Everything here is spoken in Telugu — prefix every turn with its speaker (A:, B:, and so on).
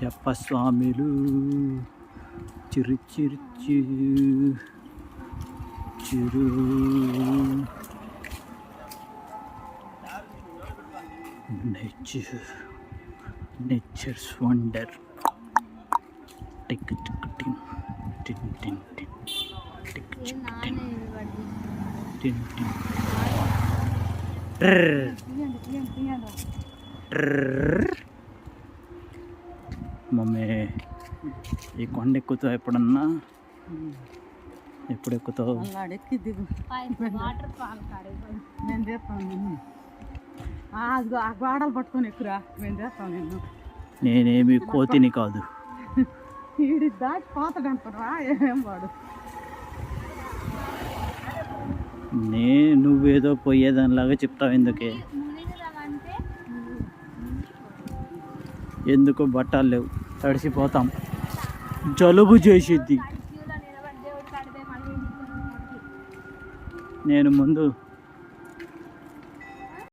A: అయ్యప్ప స్వామిలు చిరు చిరు చిరు నేచర్స్ వండర్. టిక్ టిక్ టిన్ టిన్ టిన్ టిన్ టిక్ టిక్ టిన్ టిన్ టిన్. మమ్మీ ఈ కొండ ఎక్కుతావు ఎప్పుడన్నా? ఎప్పుడు ఎక్కుతావు?
B: నేను చేస్తాను. ఆ గోడలు పట్టుకొని ఎక్కురా, నేను చేస్తాను.
A: నేనేమి కోతిని కాదు.
B: వీడి దాటి పోతాడంటారా ఏం వాడు?
A: నువ్వేదో పోయేదానిలాగా చెప్తావు. ఎందుకు బట్టలు లేవు, తడిసిపోతాం, జలుబు చేసిద్ది. నేను ముందు